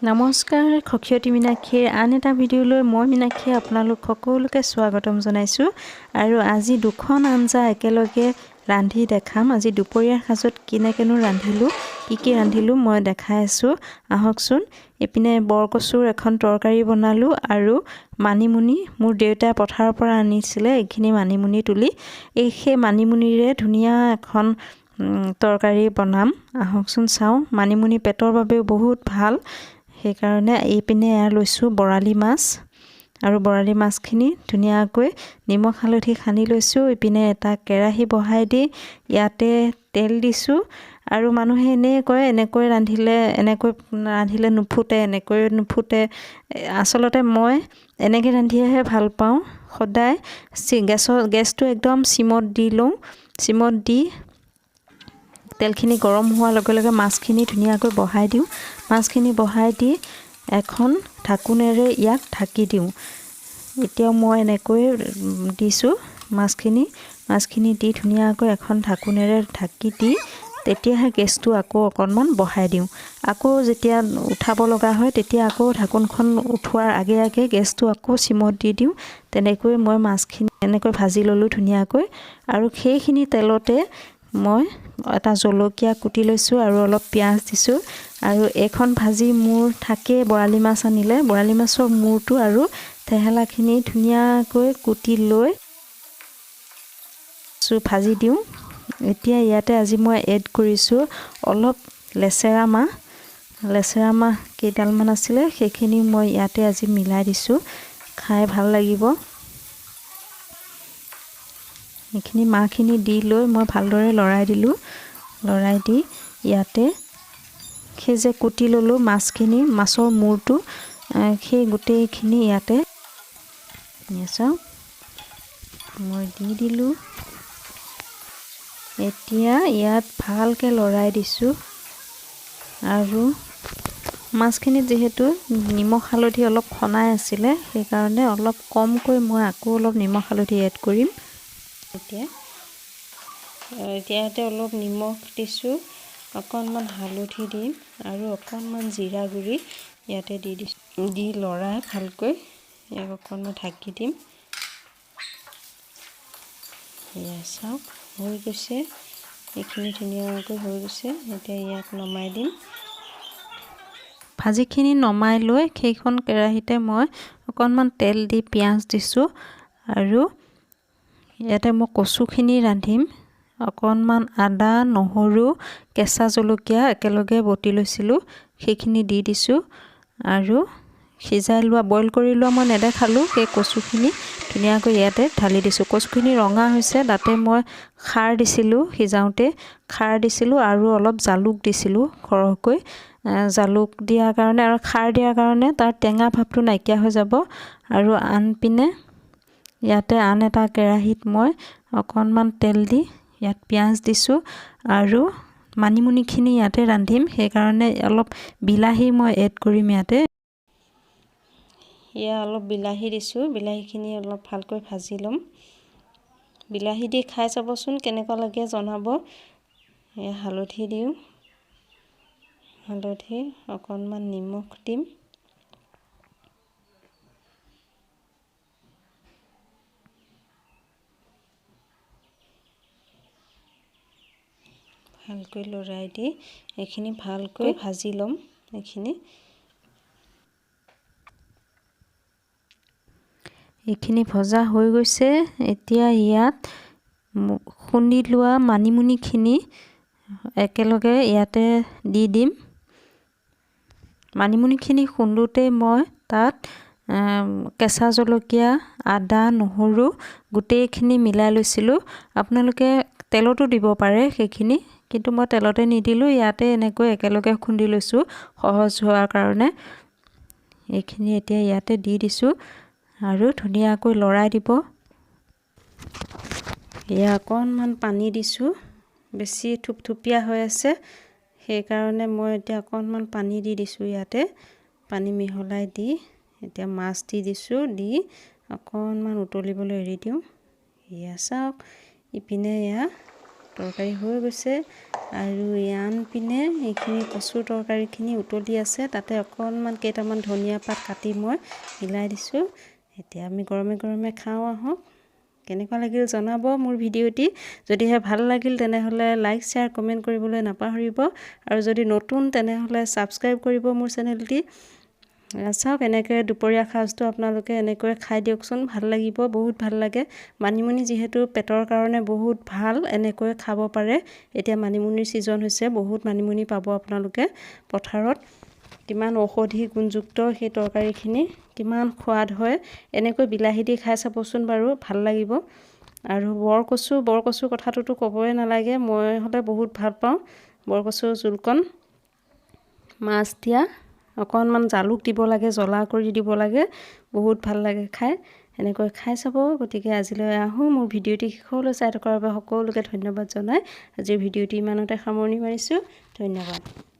নমস্কাৰ খক্ষতি মীনাক্ষীৰ আন এটা ভিডিঅ'লৈ মই মীনাক্ষী আপোনালোক সকলোকে স্বাগতম জনাইছোঁ আৰু আজি দুখন আঞ্জা একেলগে ৰান্ধি দেখাম। আজি দুপৰীয়াৰ সাজত কিনেকেনো ৰান্ধিলোঁ, কি ৰান্ধিলোঁ মই দেখাই আছোঁ, আহকচোন। এপিনে বৰকচুৰ এখন তৰকাৰী বনালোঁ আৰু মানিমুনি মোৰ দেউতাই পথাৰৰ পৰা আনিছিলে। এইখিনি মানিমুনি তুলি সেই মানিমুনিৰে ধুনীয়া এখন তৰকাৰী বনাম। আহকচোন চাওঁ। মানিমুনি পেটৰ বাবেও বহুত ভাল, সেইকাৰণে এইপিনে লৈছোঁ বৰালি মাছ আৰু বৰালি মাছখিনি ধুনীয়াকৈ নিমখ হালধি সানি লৈছোঁ। ইপিনে এটা কেৰাহী বহাই দি ইয়াতে তেল দিছোঁ আৰু মানুহে এনেই কয় এনেকৈ ৰান্ধিলে নুফুটে, এনেকৈ নুফুটে। আচলতে মই এনেকৈ ৰান্ধিহে ভাল পাওঁ। সদায় গেছটো একদম চিমত দি লওঁ। চিমত দি তেলখিনি গৰম হোৱাৰ লগে লগে মাছখিনি ধুনীয়াকৈ বহাই দিওঁ। মাছখিনি বহাই দি এখন ঢাকোনেৰে ইয়াক ঢাকি দিওঁ। এতিয়াও মই এনেকৈ দিছোঁ মাছখিনি দি ধুনীয়াকৈ এখন ঢাকোনেৰে ঢাকি দি তেতিয়াহে গেছটো আকৌ অকণমান বহাই দিওঁ। আকৌ যেতিয়া উঠাব লগা হয় তেতিয়া আকৌ ঢাকোনখন উঠোৱাৰ আগে আগে গেছটো আকৌ চিমত দি দিওঁ। তেনেকৈ মই মাছখিনি এনেকৈ ভাজি ল'লোঁ ধুনীয়াকৈ আৰু সেইখিনি তেলতে মই এটা জলকীয়া কুটি লৈছোঁ আৰু অলপ পিঁয়াজ দিছোঁ। আৰু এইখন ভাজি মোৰ থাকে বৰালি মাছ আনিলে বৰালি মাছৰ মূৰটো আৰু থেহেলাখিনি ধুনীয়াকৈ কুটি লৈ ভাজি দিওঁ। এতিয়া ইয়াতে আজি মই এড কৰিছোঁ অলপ লেচেৰা মাহ কেইডালমান আছিলে, সেইখিনি মই ইয়াতে আজি মিলাই দিছোঁ। খাই ভাল লাগিব। এইখিনি মাহখিনি দি লৈ মই ভালদৰে লৰাই দিলোঁ। লৰাই দি ইয়াতে সেই যে কুটি ল'লোঁ মাছৰ মূৰটো, সেই গোটেইখিনি ইয়াতে চাওক মই দি দিলোঁ। এতিয়া ইয়াত ভালকৈ লৰাই দিছোঁ আৰু মাছখিনিত যিহেতু নিমখ হালধি অলপ খনাই আছিলে, সেইকাৰণে অলপ কমকৈ মই আকৌ অলপ নিমখ হালধি এড কৰিম। এতিয়া ইয়াতে অলপ নিমখ দিছোঁ, অকণমান হালধি দিম আৰু অকণমান জিৰা গুড়ি ইয়াতে দি লৰাই ভালকৈ ইয়াক অকণমান ঢাকি দিম। এয়া চাওক হৈ গৈছে, এইখিনি ধুনীয়াকৈ হৈ গৈছে। এতিয়া ইয়াক নমাই দিম। ভাজিখিনি নমাই লৈ সেইখন কেৰাহীতে মই অকণমান তেল দি পিঁয়াজ দিছোঁ আৰু ইয়াতে মই কচুখিনি ৰান্ধিম। অকণমান আদা, নহৰু, কেঁচা জলকীয়া একেলগে বটি লৈছিলোঁ, সেইখিনি দি দিছোঁ আৰু বইল কৰি লোৱা মই নেদেখালোঁ। সেই কচুখিনি ধুনীয়াকৈ ইয়াতে ঢালি দিছোঁ। কচুখিনি ৰঙা হৈছে, তাতে মই খাৰ দিছিলোঁ, সিজাওঁতে খাৰ দিছিলোঁ আৰু অলপ জালুক দিছিলোঁ সৰহকৈ। জালুক দিয়াৰ কাৰণে আৰু খাৰ দিয়াৰ কাৰণে তাৰ টেঙা ভাৱটো নাইকিয়া হৈ যাব। আৰু আনপিনে ইয়াতে আন এটা কেৰাহীত মই অকণমান তেল দি ইয়াত পিঁয়াজ দিছোঁ আৰু মানিমুনিখিনি ইয়াতে ৰান্ধিম, সেইকাৰণে অলপ বিলাহী মই এড কৰিম ইয়াতে। অলপ বিলাহী দিছোঁ, বিলাহীখিনি অলপ ভালকৈ ভাজি ল'ম। বিলাহী দি খাই চাবচোন কেনেকুৱা লাগে জনাব। হালধি দিওঁ, হালধি অকণমান নিমখ দিম। ভালকৈ লৰাই দি এইখিনি ভালকৈ ভাজি ল'ম। এইখিনি ভজা হৈ গৈছে। এতিয়া ইয়াত খুন্দি লোৱা মানিমুনিখিনি একেলগে ইয়াতে দি দিম। মানিমুনিখিনি খুন্দোতে মই তাত কেঁচা জলকীয়া, আদা, নহৰু গোটেইখিনি মিলাই লৈছিলোঁ। আপোনালোকে তেলতো দিব পাৰে সেইখিনি, কিন্তু মই তেলতে নিদিলোঁ। ইয়াতে এনেকৈ একেলগে খুন্দি লৈছোঁ সহজ হোৱাৰ কাৰণে। এইখিনি এতিয়া ইয়াতে দি দিছোঁ আৰু ধুনীয়াকৈ লৰাই দিব। অকণমান পানী দিছোঁ, বেছি থুপথুপীয়া হৈ আছে, সেইকাৰণে মই এতিয়া অকণমান পানী দি দিছোঁ। ইয়াতে পানী মিহলাই দি এতিয়া মাছ দি দিছোঁ, দি অকণমান উতলিবলৈ এৰি দিওঁ। চাওক ইপিনে তৰকাৰী হৈ গৈছে। আৰু আন পিনে এইখিনি কচুৰ তৰকাৰীখিনি উতলি আছে, তাতে অকণমান কেইটামান ধনিয়া পাত কাটি মই মিলাই দিছোঁ। এতিয়া আমি গৰমে গৰমে খাওঁ আহক। কেনেকুৱা লাগিল জনাব মোৰ ভিডিঅ'টি। যদিহে ভাল লাগিল তেনেহ'লে লাইক শ্বেয়াৰ কমেণ্ট কৰিবলৈ নাপাহৰিব, আৰু যদি নতুন তেনেহ'লে ছাবস্ক্ৰাইব কৰিব মোৰ চেনেলটি। চাওক এনেকৈ দুপৰীয়া সাজটো আপোনালোকে এনেকৈ খাই দিয়কচোন, ভাল লাগিব, বহুত ভাল লাগে। মানিমুনি যিহেতু পেটৰ কাৰণে বহুত ভাল, এনেকৈ খাব পাৰে। এতিয়া মানিমুনিৰ ছিজন হৈছে, বহুত মানিমুনি পাব আপোনালোকে পথাৰত। কিমান ঔষধি গুণযুক্ত সেই তৰকাৰীখিনি, কিমান সোৱাদ হয়। এনেকৈ বিলাহী দি খাই চাবচোন বাৰু, ভাল লাগিব। আৰু বৰকচুৰ কথাটোতো ক'বই নালাগে, মই হ'লে বহুত ভাল পাওঁ বৰকচুৰ জোলকণ। মাছ দিয়া, অকণমান জালুক দিব লাগে, জ্বলা কৰি দিব লাগে, বহুত ভাল লাগে খাই। এনেকৈ খাই চাব। গতিকে আজিলৈ আহোঁ। মোৰ ভিডিঅ'টি শেষলৈ চাই থকাৰ বাবে সকলোকে ধন্যবাদ জনাই আজিৰ ভিডিঅ'টি ইমানতে সামৰণি মাৰিছোঁ। ধন্যবাদ।